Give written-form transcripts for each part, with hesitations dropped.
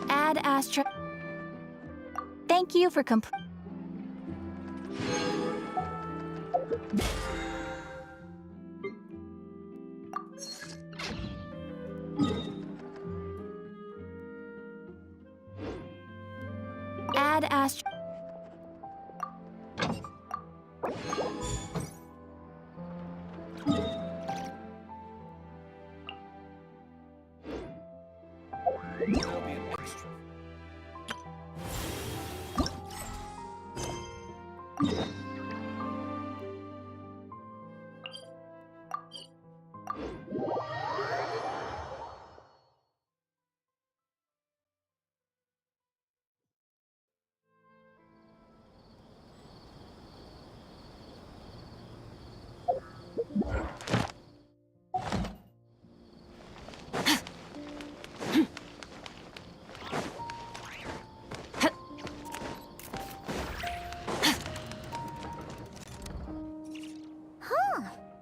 Add Astra. Thank you for Add Astra. There'll be an extra.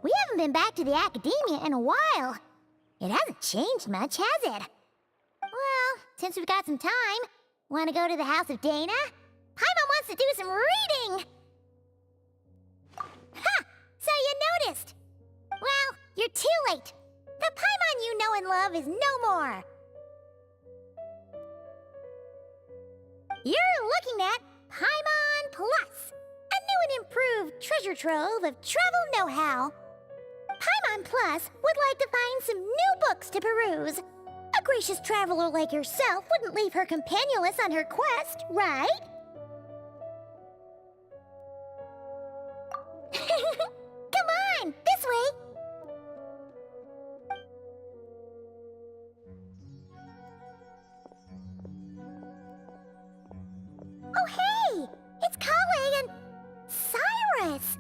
We haven't been back to the academia in a while. It hasn't changed much, has it? Well, since we've got some time, want to go to the house of Dana? Paimon wants to do some reading! Ha! So you noticed! Well, you're too late. The Paimon you know and love is no more. You're looking at Paimon Plus, a new and improved treasure trove of travel know-how. Paimon Plus would like to find some new books to peruse. A gracious traveler like yourself wouldn't leave her companionless on her quest, right? Come on, this way! Oh hey! It's Kale and Cyrus!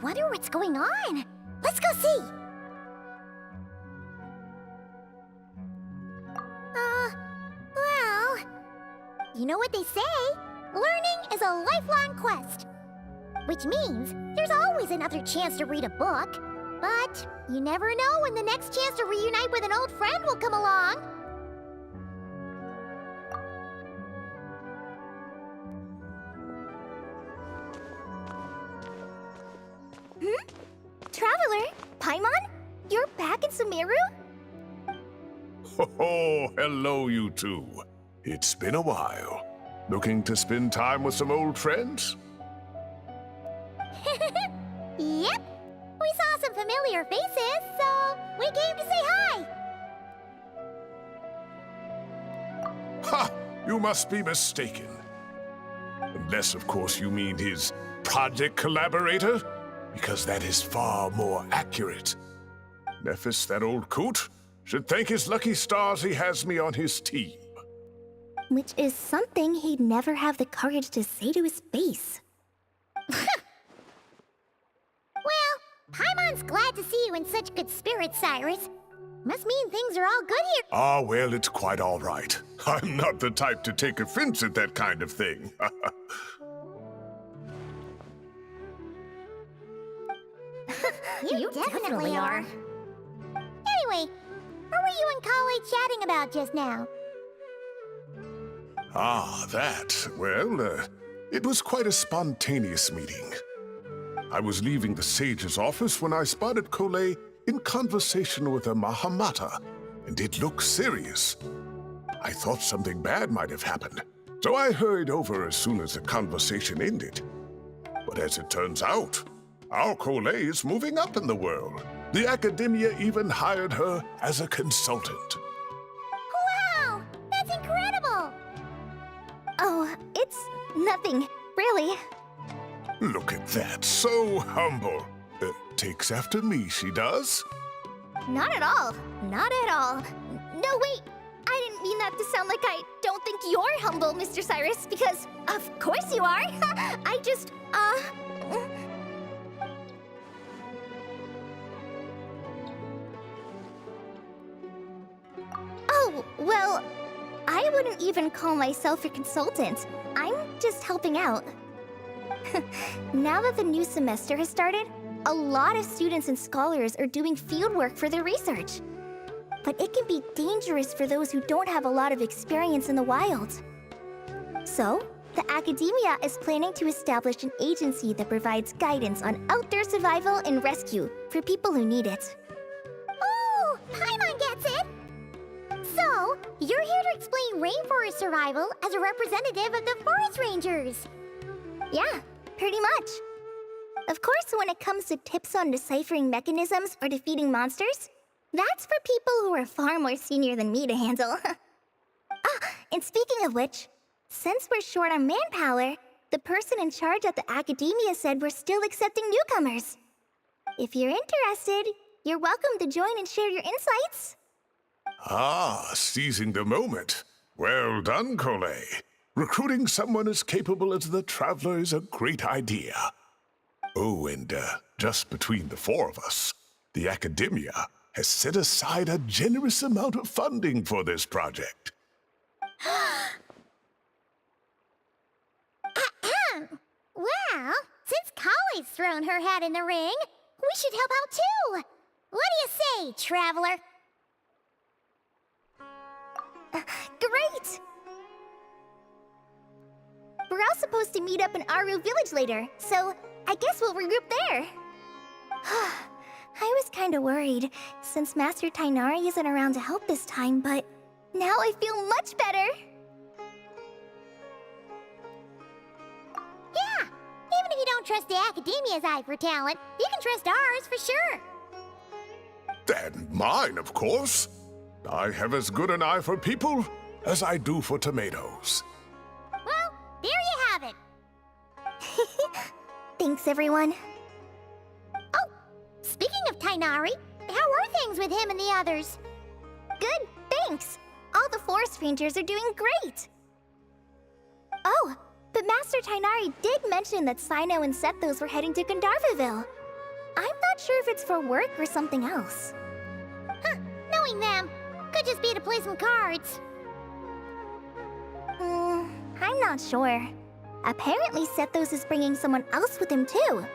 Wonder what's going on. Let's go see. Well, you know what they say? Learning is a lifelong quest. Which means there's always another chance to read a book. But you never know when the next chance to reunite with an old friend will come along. Traveler, Paimon? You're back in Sumeru? Oh, hello, you two. It's been a while. Looking to spend time with some old friends? Yep. We saw some familiar faces, so we came to say hi. Ha! You must be mistaken. Unless, of course, you mean his project collaborator, because that is far more accurate. Nephis, that old coot, should thank his lucky stars he has me on his team. Which is something he'd never have the courage to say to his face. Well, Paimon's glad to see you in such good spirits, Cyrus. Must mean things are all good here. Ah, well, it's quite all right. I'm not the type to take offense at that kind of thing. You definitely are. Anyway, what were you and Kale chatting about just now? Ah, that. Well, it was quite a spontaneous meeting. I was leaving the sage's office when I spotted Kole in conversation with a Mahamata, and it looked serious. I thought something bad might have happened, so I hurried over as soon as the conversation ended. But as it turns out, our Kole is moving up in the world. The academia even hired her as a consultant. Wow! That's incredible! Oh, it's nothing, really. Look at that, so humble. Takes after me, she does. Not at all. Not at all. No, wait. I didn't mean that to sound like I don't think you're humble, Mr. Cyrus, because of course you are. I just, Oh, well, I wouldn't even call myself a consultant. I'm just helping out. Now that the new semester has started, a lot of students and scholars are doing fieldwork for their research. But it can be dangerous for those who don't have a lot of experience in the wild. So, the academia is planning to establish an agency that provides guidance on outdoor survival and rescue for people who need it. Oh, Paimon gets it! So, you're here to explain rainforest survival as a representative of the forest rangers. Yeah, pretty much. Of course, when it comes to tips on deciphering mechanisms or defeating monsters, that's for people who are far more senior than me to handle. And speaking of which, since we're short on manpower, the person in charge at the academia said we're still accepting newcomers. If you're interested, you're welcome to join and share your insights. Ah, seizing the moment. Well done, Cole. Recruiting someone as capable as the Traveler is a great idea. Oh, and just between the four of us, the academia has set aside a generous amount of funding for this project. Well, since Kali's thrown her hat in the ring, we should help out too. What do you say, Traveler? Great! We're all supposed to meet up in Aru Village later, so I guess we'll regroup there. I was kinda worried, since Master Tainari isn't around to help this time, but now I feel much better. Yeah, even if you don't trust the Academia's eye for talent, you can trust ours for sure. And mine, of course. I have as good an eye for people as I do for tomatoes. Well, there you have it. Thanks, everyone. Oh, speaking of Tainari, how are things with him and the others? Good, thanks. All the forest rangers are doing great. Oh, but Master Tainari did mention that Sino and Sethos were heading to Gandharvaville. I'm not sure if it's for work or something else. Huh, knowing them, could just be to play some cards. I'm not sure. Apparently Sethos is bringing someone else with him too.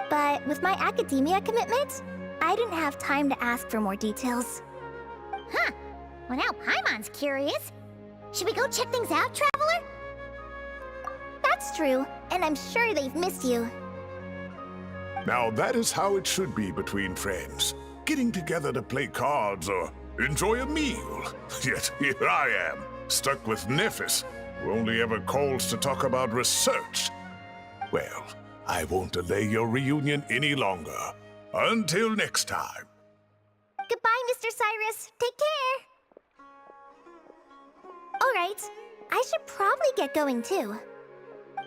But with my academia commitment, I didn't have time to ask for more details. Huh. Well, now Paimon's curious. Should we go check things out, Traveler? That's true, and I'm sure they've missed you. Now that is how it should be between friends. Getting together to play cards or enjoy a meal. Yet here I am, stuck with Nephis, who only ever calls to talk about research. Well, I won't delay your reunion any longer. Until next time. Goodbye, Mr. Cyrus. Take care. All right, I should probably get going too.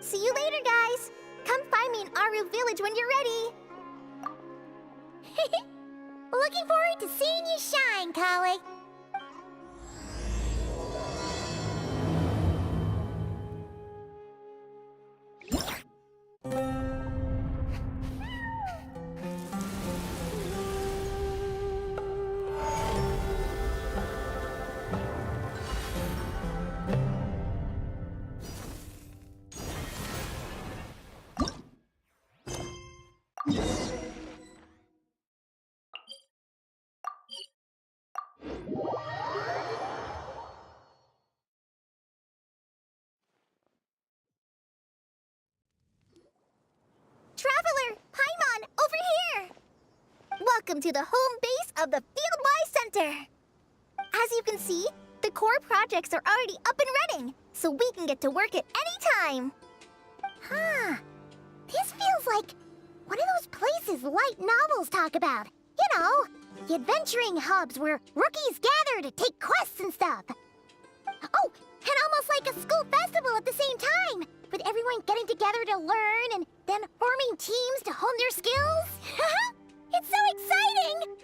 See you later, guys. Come find me in Aru Village when you're ready. Looking forward to seeing you shine, Kali. Traveler, Paimon, over here! Welcome to the home base of the Fieldwise Center. As you can see, the core projects are already up and running, so we can get to work at any time. Huh. This feels like one of those places light novels talk about. You know, the adventuring hubs where rookies gather to take quests and stuff. Oh, and almost like a school festival at the same time, with everyone getting together to learn and then forming teams to hone their skills. It's so exciting!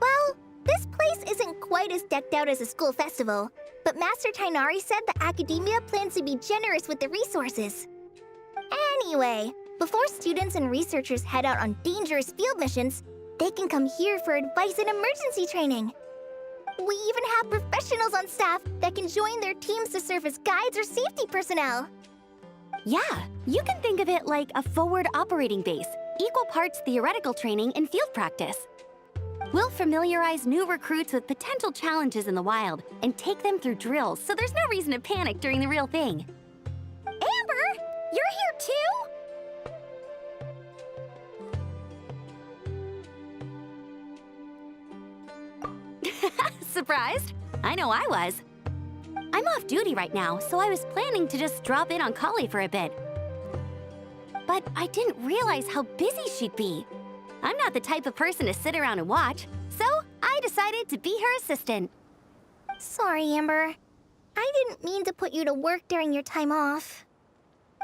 Well, this place isn't quite as decked out as a school festival, but Master Tainari said the Academia plans to be generous with the resources. Anyway, before students and researchers head out on dangerous field missions, they can come here for advice and emergency training. We even have professionals on staff that can join their teams to serve as guides or safety personnel. Yeah, you can think of it like a forward operating base, equal parts theoretical training and field practice. We'll familiarize new recruits with potential challenges in the wild and take them through drills so there's no reason to panic during the real thing. Amber, you're here too? Surprised? I know I was. I'm off duty right now, so I was planning to just drop in on Kale for a bit. But I didn't realize how busy she'd be. I'm not the type of person to sit around and watch, so I decided to be her assistant. Sorry, Amber. I didn't mean to put you to work during your time off.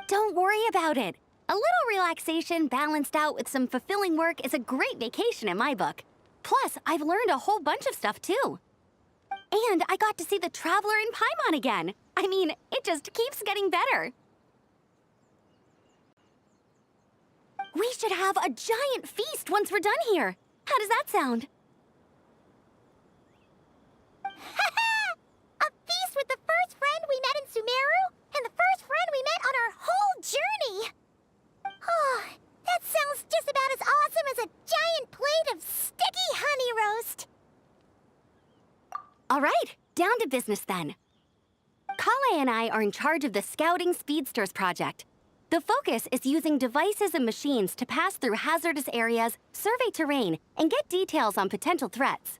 Don't worry about it. A little relaxation balanced out with some fulfilling work is a great vacation in my book. Plus, I've learned a whole bunch of stuff too. And I got to see the Traveler in Paimon again. I mean, it just keeps getting better. We should have a giant feast once we're done here. How does that sound? A feast with the first friend we met in Sumeru and the first friend we met on our whole journey. Oh, that sounds just about as awesome as a giant plate of sticky honey roast. All right, down to business then. Kale and I are in charge of the Scouting Speedsters project. The focus is using devices and machines to pass through hazardous areas, survey terrain, and get details on potential threats.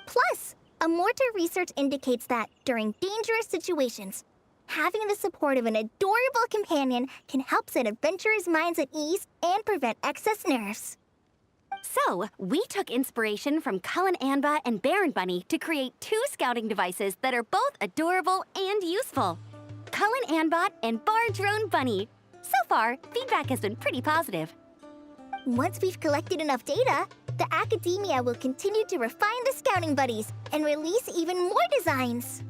Plus, Amorta research indicates that during dangerous situations, having the support of an adorable companion can help set adventurers' minds at ease and prevent excess nerves. So, we took inspiration from Cullen Anba and Baron Bunny to create 2 scouting devices that are both adorable and useful. Cullen Anbot and Bar Drone Bunny. So far, feedback has been pretty positive. Once we've collected enough data, the Academia will continue to refine the scouting buddies and release even more designs.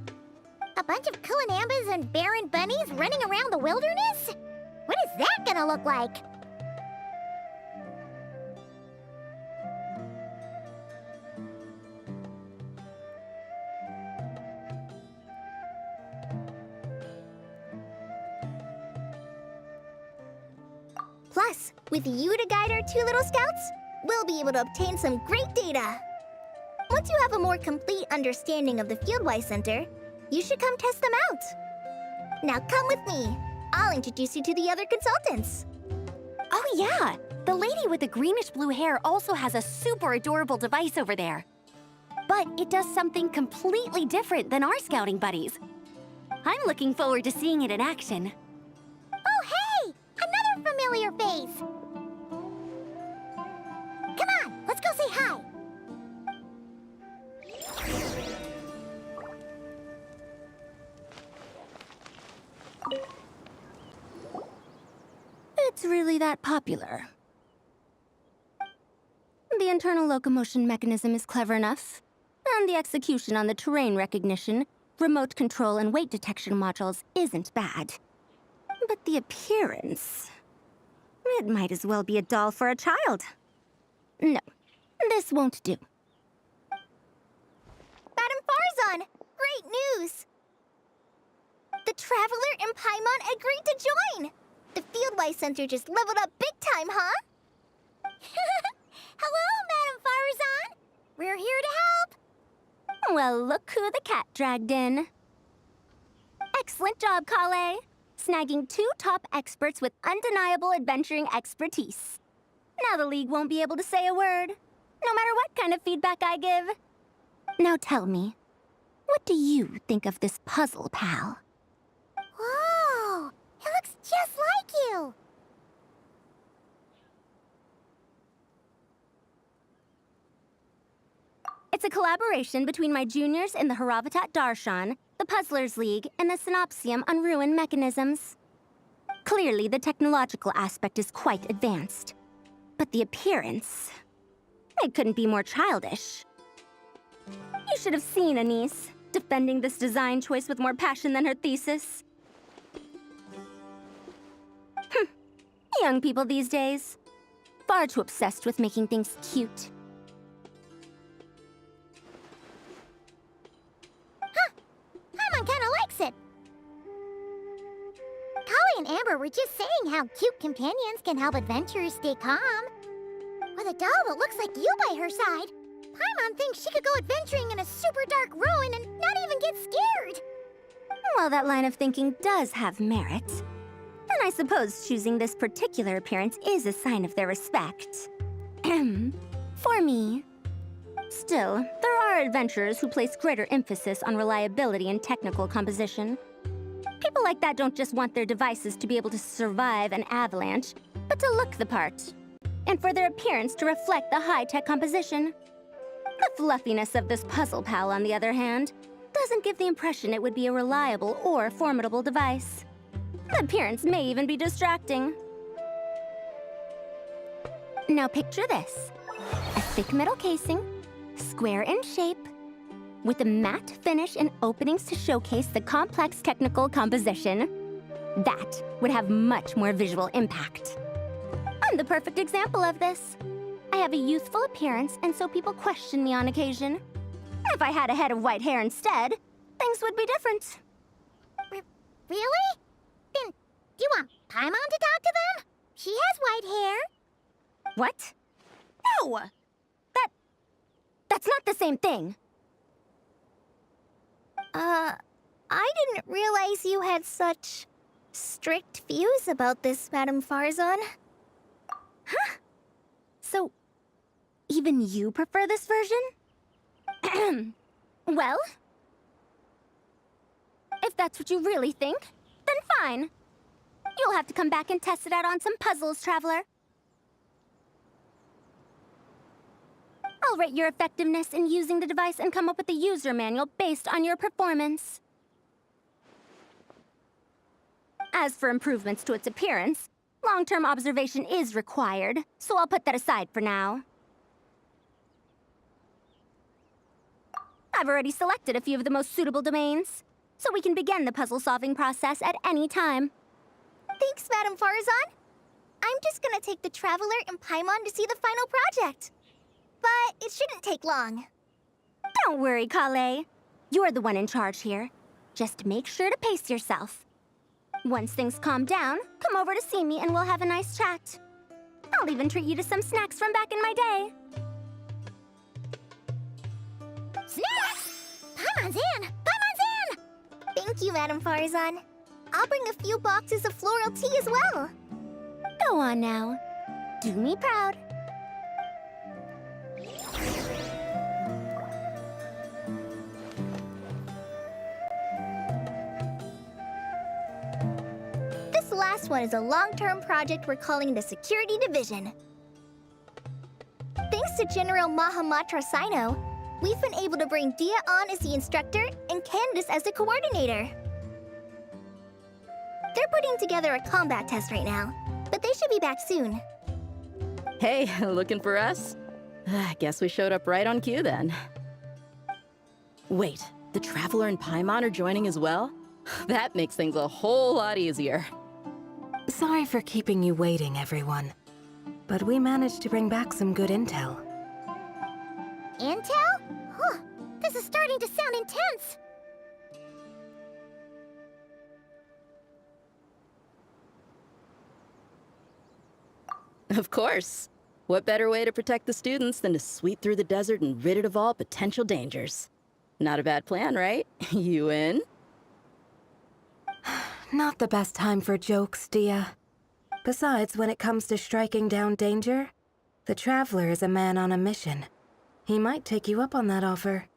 A bunch of Kulanambas and Baron Bunnies running around the wilderness? What is that gonna look like? Plus, with you to guide our 2 little scouts, we'll be able to obtain some great data. Once you have a more complete understanding of the Fieldwise Center, you should come test them out. Now come with me. I'll introduce you to the other consultants. Oh yeah, the lady with the greenish-blue hair also has a super adorable device over there. But it does something completely different than our scouting buddies. I'm looking forward to seeing it in action. Oh, hey! Another familiar face! Come on, let's go say hi. It's really that popular. The internal locomotion mechanism is clever enough, and the execution on the terrain recognition, remote control, and weight detection modules isn't bad. But the appearance... it might as well be a doll for a child. No, this won't do. Madam Farzan, great news! The Traveler and Paimon agreed to join! The Fieldwise Center just leveled up big time, huh? Hello, Madam Farzan! We're here to help! Well, look who the cat dragged in. Excellent job, Kale. Snagging 2 top experts with undeniable adventuring expertise. Now the League won't be able to say a word, no matter what kind of feedback I give. Now tell me, what do you think of this puzzle, pal? Whoa! It looks just like you! It's a collaboration between my juniors in the Haravatat Darshan, the Puzzlers League, and the Synopsium on Ruin Mechanisms. Clearly, the technological aspect is quite advanced. But the appearance... it couldn't be more childish. You should have seen Anise, defending this design choice with more passion than her thesis. Young people these days. Far too obsessed with making things cute. Paimon kinda likes it. Kali and Amber were just saying how cute companions can help adventurers stay calm. With a doll that looks like you by her side, Paimon thinks she could go adventuring in a super dark ruin and not even get scared. Well, that line of thinking does have merit. And I suppose choosing this particular appearance is a sign of their respect. For me. Still, there are adventurers who place greater emphasis on reliability and technical composition. People like that don't just want their devices to be able to survive an avalanche, but to look the part. And for their appearance to reflect the high-tech composition. The fluffiness of this puzzle pal, on the other hand, doesn't give the impression it would be a reliable or formidable device. The appearance may even be distracting. Now picture this. A thick metal casing, square in shape, with a matte finish and openings to showcase the complex technical composition. That would have much more visual impact. I'm the perfect example of this. I have a youthful appearance, and so people question me on occasion. If I had a head of white hair instead, things would be different. Really? Then, do you want Paimon to talk to them? She has white hair. What? No! That's not the same thing. I didn't realize you had such strict views about this, Madame Farzan. Huh? So, even you prefer this version? Well, if that's what you really think, then fine. You'll have to come back and test it out on some puzzles, Traveler. I'll rate your effectiveness in using the device and come up with a user manual based on your performance. As for improvements to its appearance, long-term observation is required, so I'll put that aside for now. I've already selected a few of the most suitable domains, so we can begin the puzzle-solving process at any time. Thanks, Madame Farzan. I'm just gonna take the Traveler and Paimon to see the final project. But it shouldn't take long. Don't worry, Kale. You're the one in charge here. Just make sure to pace yourself. Once things calm down, come over to see me and we'll have a nice chat. I'll even treat you to some snacks from back in my day. Snacks! Paimon's in! Paimon's in! Thank you, Madame Farzan. I'll bring a few boxes of floral tea as well. Go on now. Do me proud. This last one is a long-term project we're calling the Security Division. Thanks to General Mahamatra Sino, we've been able to bring Dia on as the instructor and Candace as the coordinator. They're putting together a combat test right now, but they should be back soon. Hey, looking for us? I guess we showed up right on cue then. Wait, the Traveler and Paimon are joining as well? That makes things a whole lot easier. Sorry for keeping you waiting, everyone. But we managed to bring back some good intel. Intel? Huh, this is starting to sound intense. Of course. What better way to protect the students than to sweep through the desert and rid it of all potential dangers? Not a bad plan, right? You in? Not the best time for jokes, Dia. Besides, when it comes to striking down danger, the Traveler is a man on a mission. He might take you up on that offer.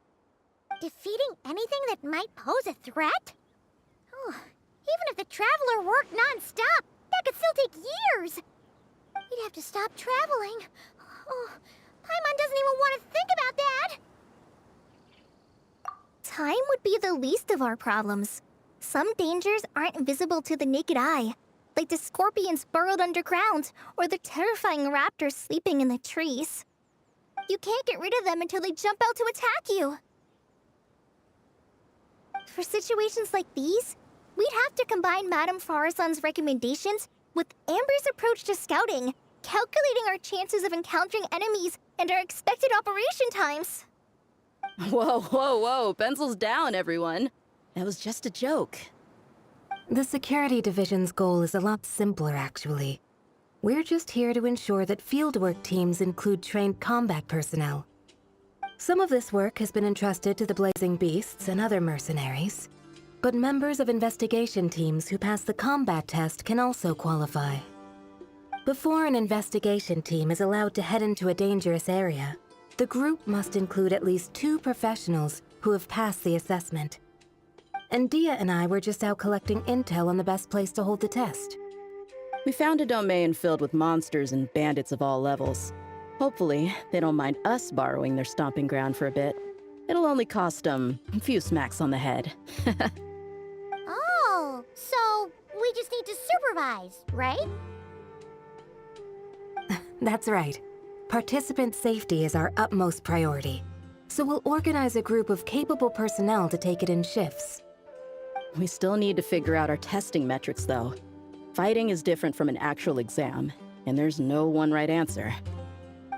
Defeating anything that might pose a threat? Oh, even if the Traveler worked non-stop, that could still take years. We'd have to stop traveling. Oh, Paimon doesn't even want to think about that. Time would be the least of our problems. Some dangers aren't visible to the naked eye, like the scorpions burrowed underground or the terrifying raptors sleeping in the trees. You can't get rid of them until they jump out to attack you. For situations like these, we'd have to combine Madame Farazan's recommendations with Amber's approach to scouting, calculating our chances of encountering enemies and our expected operation times. Whoa, whoa, whoa. Pencils down, everyone. That was just a joke. The security division's goal is a lot simpler, actually. We're just here to ensure that fieldwork teams include trained combat personnel. Some of this work has been entrusted to the Blazing Beasts and other mercenaries, but members of investigation teams who pass the combat test can also qualify. Before an investigation team is allowed to head into a dangerous area, the group must include at least 2 professionals who have passed the assessment. And Dia and I were just out collecting intel on the best place to hold the test. We found a domain filled with monsters and bandits of all levels. Hopefully, they don't mind us borrowing their stomping ground for a bit. It'll only cost them a few smacks on the head. Oh, so we just need to supervise, right? That's right. Participant safety is our utmost priority. So we'll organize a group of capable personnel to take it in shifts. We still need to figure out our testing metrics, though. Fighting is different from an actual exam, and there's no one right answer.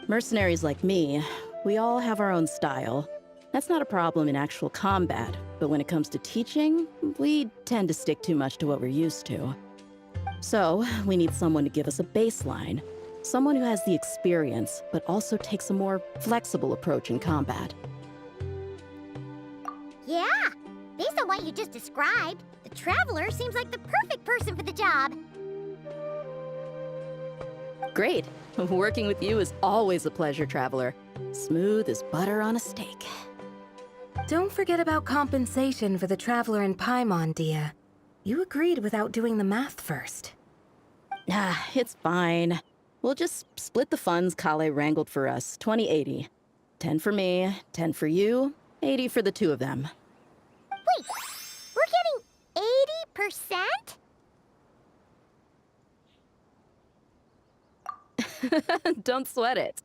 Mercenaries like me, we all have our own style. That's not a problem in actual combat, but when it comes to teaching, we tend to stick too much to what we're used to. So, we need someone to give us a baseline. Someone who has the experience, but also takes a more flexible approach in combat. Yeah, based on what you just described, the Traveler seems like the perfect person for the job. Great. Working with you is always a pleasure, Traveler. Smooth as butter on a steak. Don't forget about compensation for the Traveler in Paimon, Dia. You agreed without doing the math first. Ah, it's fine. We'll just split the funds Kale wrangled for us, 20-80. 10 for me, 10 for you, 80 for the 2 of them. Wait, we're getting 80%? Don't sweat it.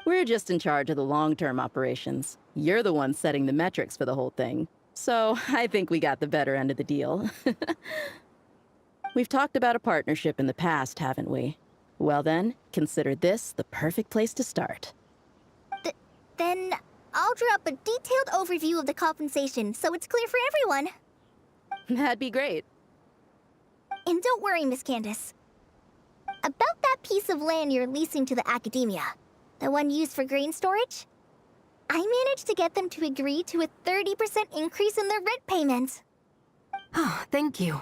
We're just in charge of the long-term operations. You're the one setting the metrics for the whole thing. So I think we got the better end of the deal. We've talked about a partnership in the past, haven't we? Well then, consider this the perfect place to start. Then I'll draw up a detailed overview of the compensation so it's clear for everyone. That'd be great. And don't worry, Miss Candace. About that piece of land you're leasing to the academia, the one used for grain storage, I managed to get them to agree to a 30% increase in their rent payment. Oh, thank you.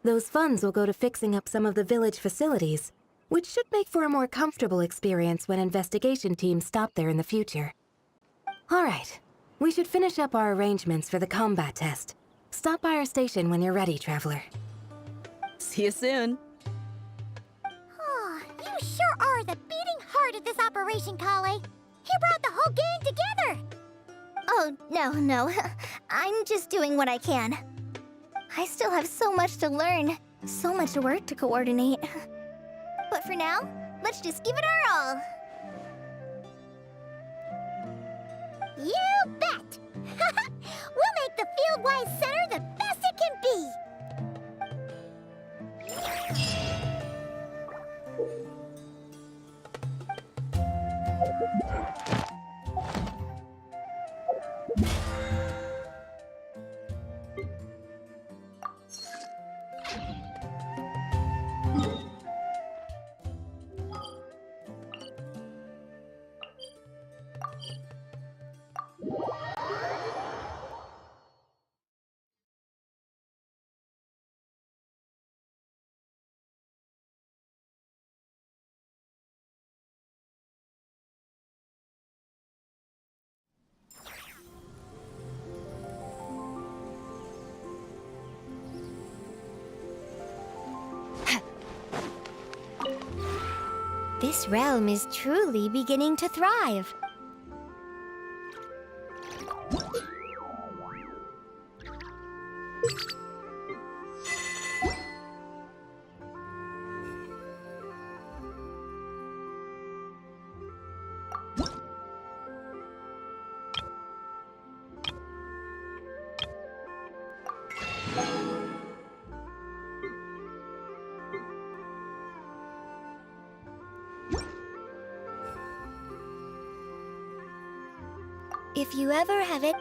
Those funds will go to fixing up some of the village facilities, which should make for a more comfortable experience when investigation teams stop there in the future. All right, we should finish up our arrangements for the combat test. Stop by our station when you're ready, Traveler. See you soon. Oh, you sure are the beating heart of this operation, Kale. He brought the whole gang together. Oh, no. I'm just doing what I can. I still have so much to learn, so much work to coordinate. But for now, let's just give it our all. You bet! We'll make the Fieldwise Center the best it can be! This realm is truly beginning to thrive. If you ever have it.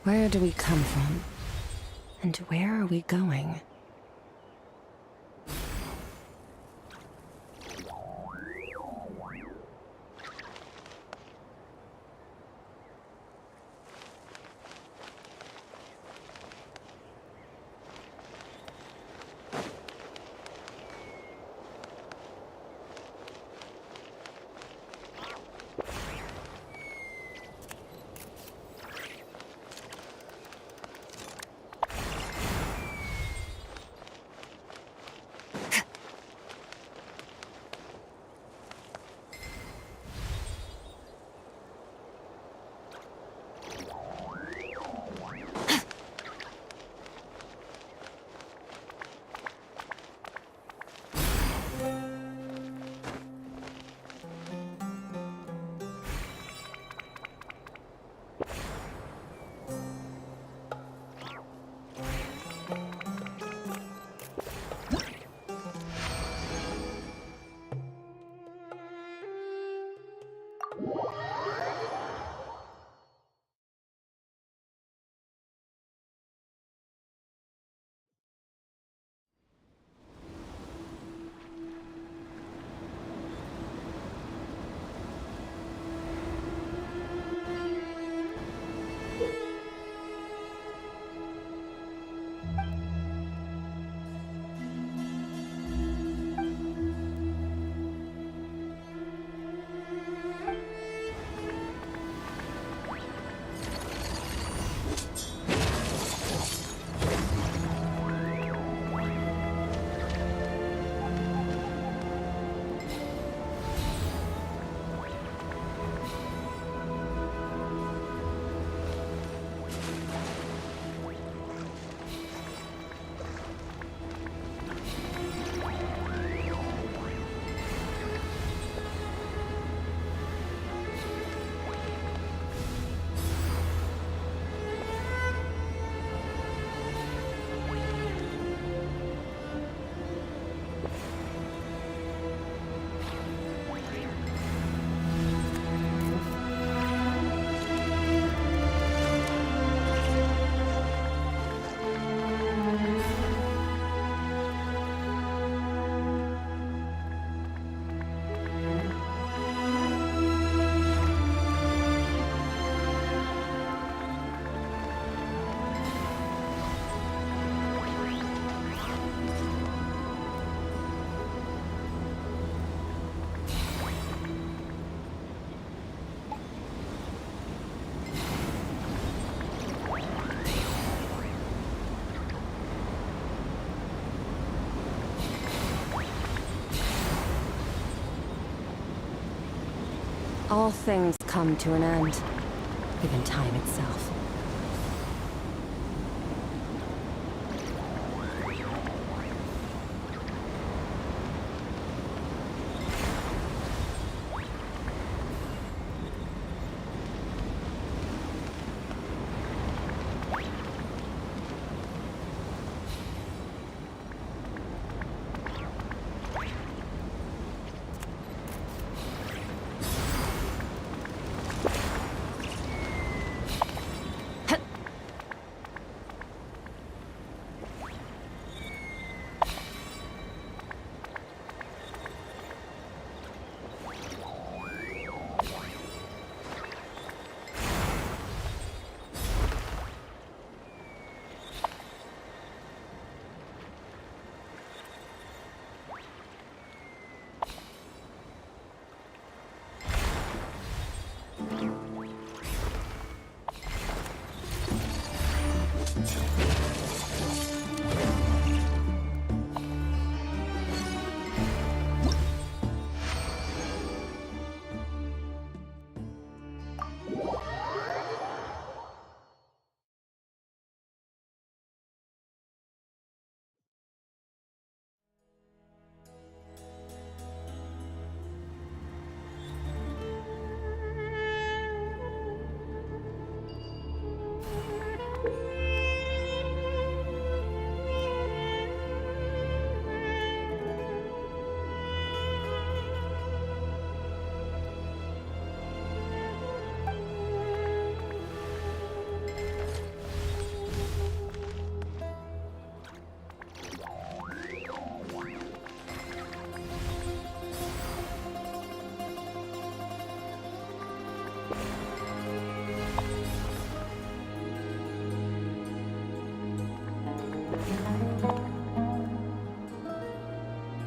Where do we come from? And where are we going? All things come to an end, even time itself.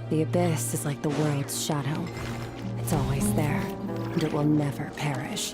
The Abyss is like the world's shadow. It's always there, and it will never perish.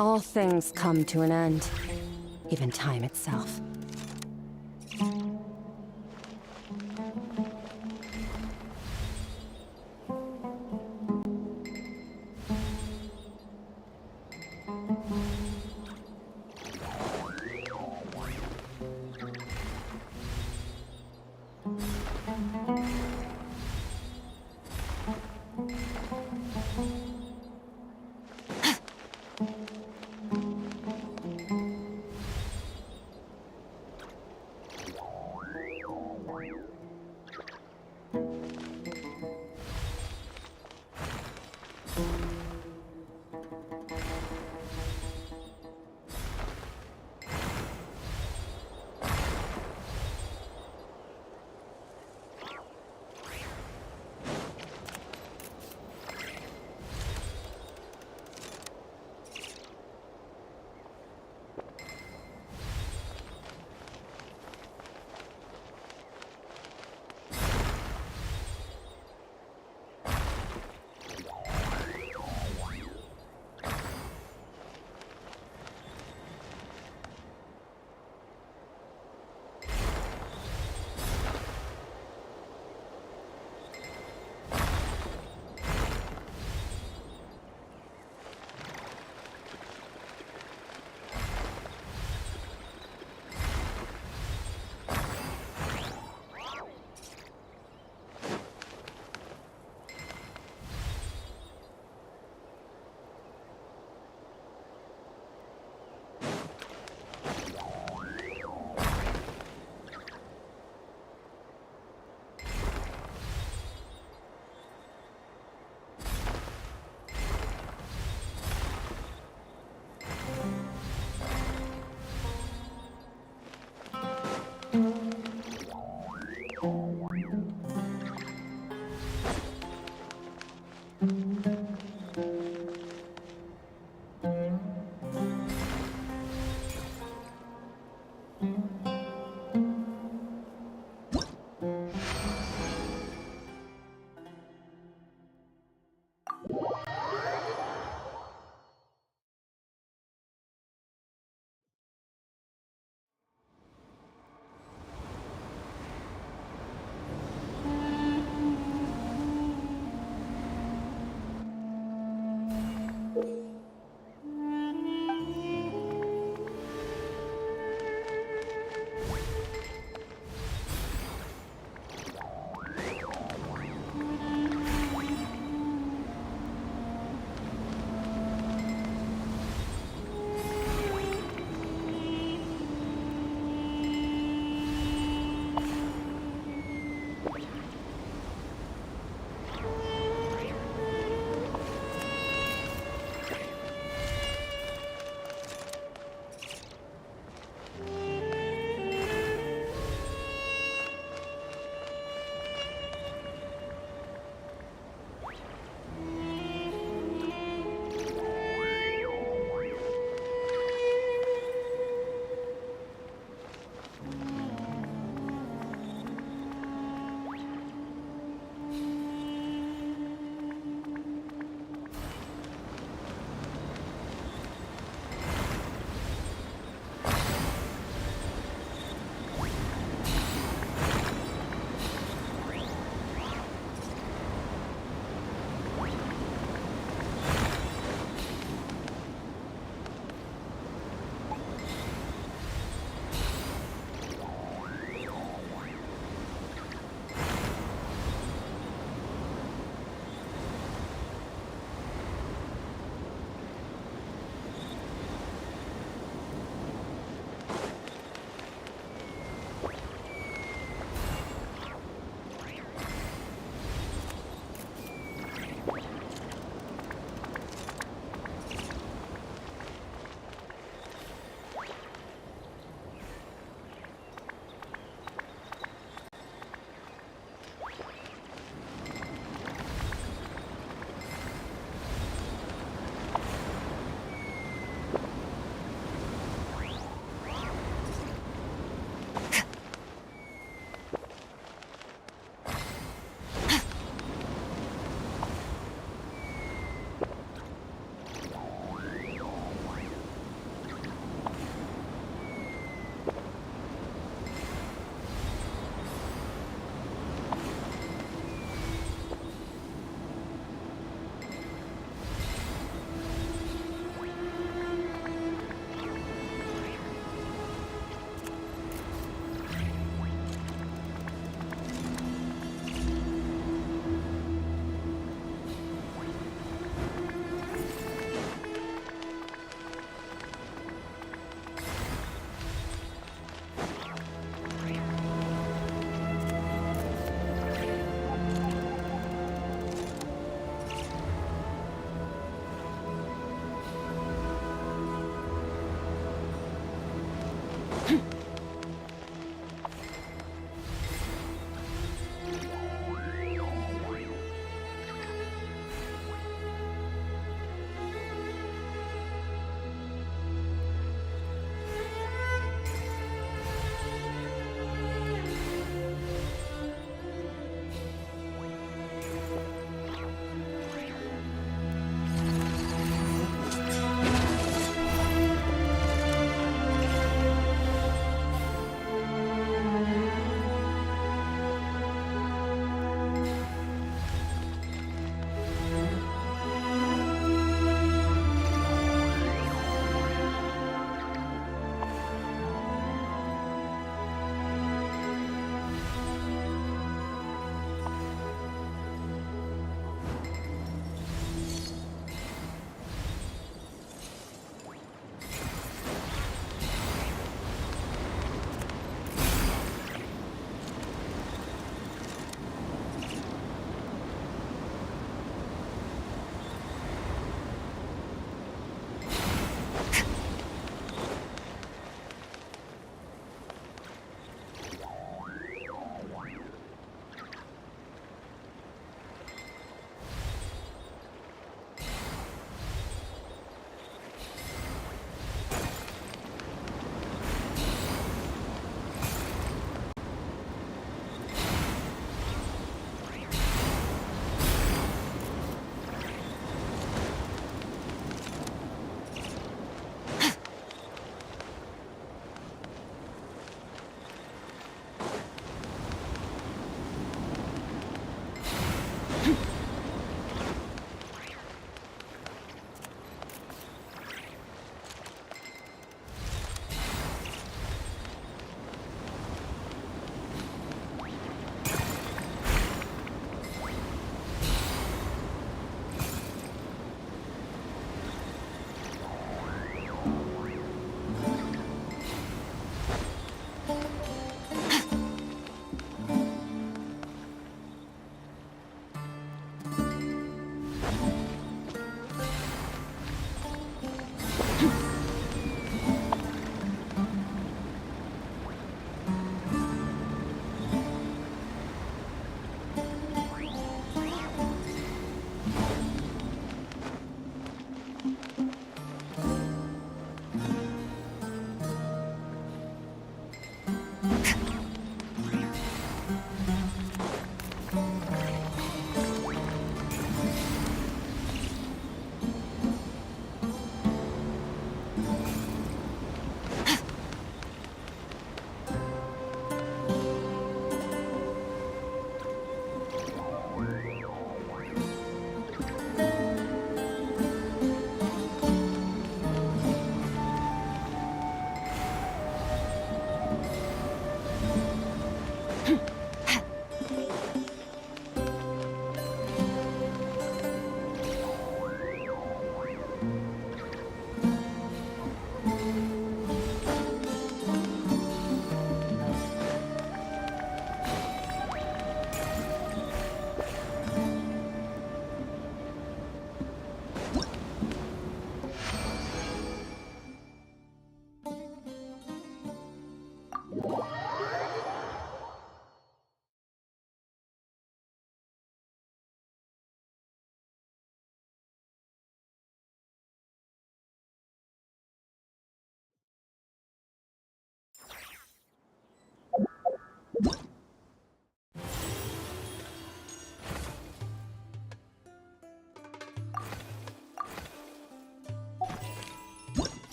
All things come to an end, even time itself.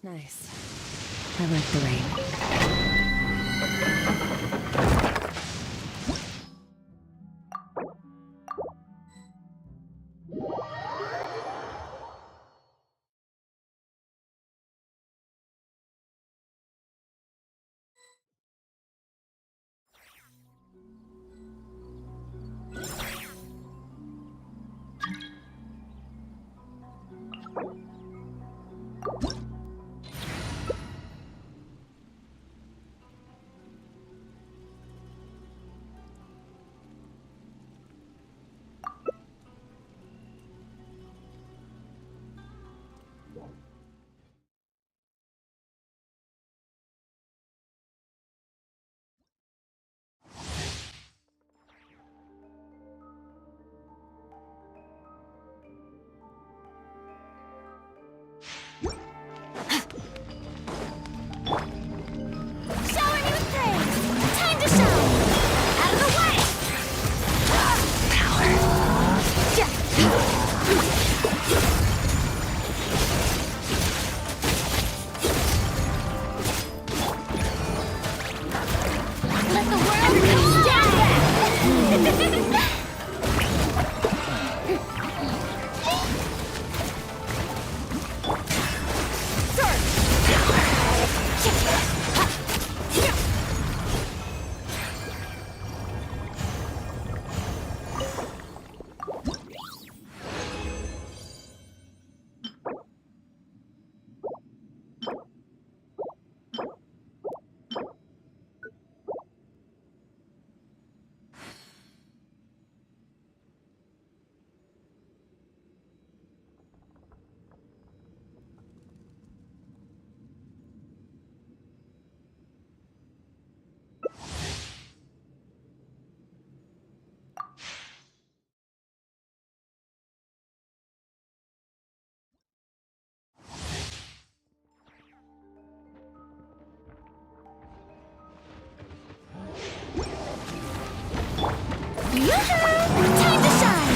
Nice. I like the rain. Shower me with praise! Time to shine! Out of the way! Power! Let the world stand back! Yoo-hoo! Time to shine!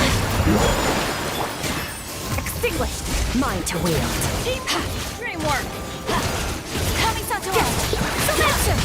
Extinguished! Mine to wield. Impact! Dreamwork! Kami-sato! Selection!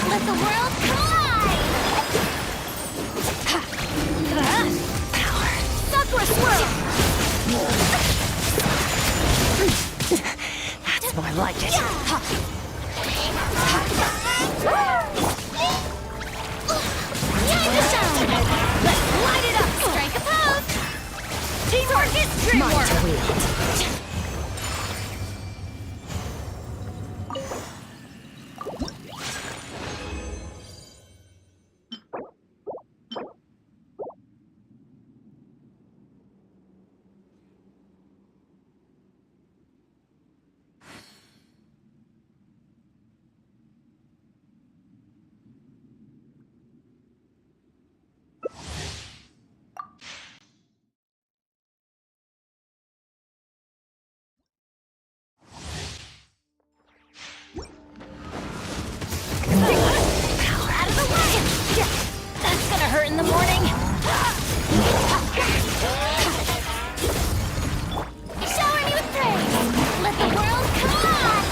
Let the world collide! Power! Sakura swirl! That's more like it. Time to shine! Let's light it up! Strike a pose! Teamwork is dreamwork! Mine to wield. Out of the way! That's gonna hurt in the morning! Shower me with praise! Let the world collide!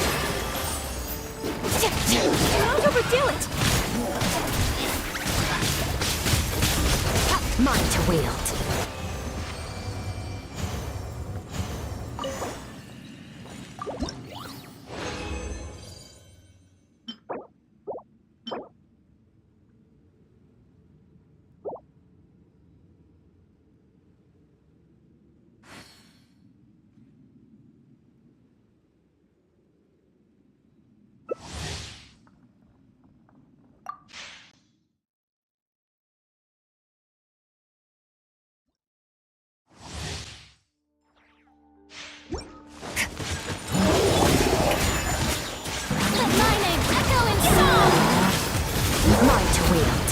Don't overdo it! Mine to wield. wield.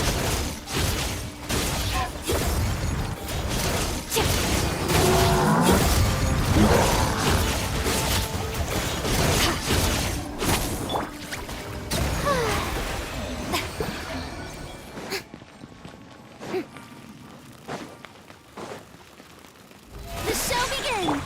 The show begins!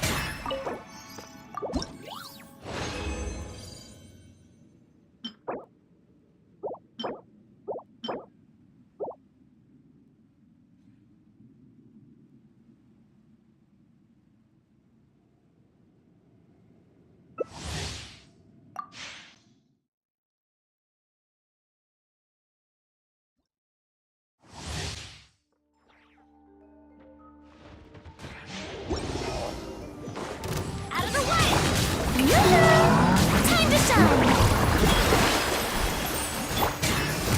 Out of the way! Time to shine!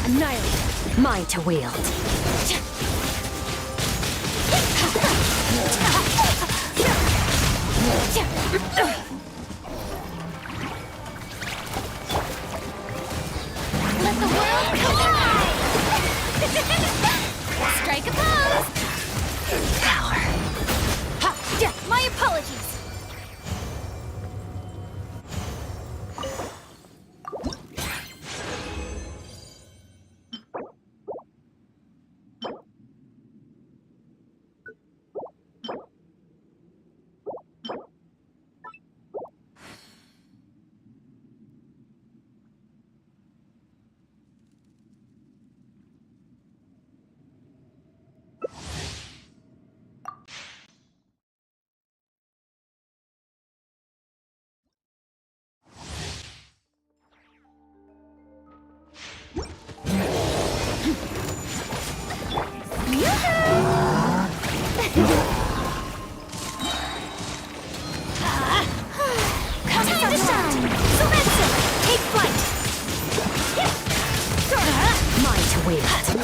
Annihilate. Mine to wield. Let the world collide! Strike a pose! Power. Ha! Yeah, my apologies! Time to shine! Sometsu! Take flight! Mine to wield.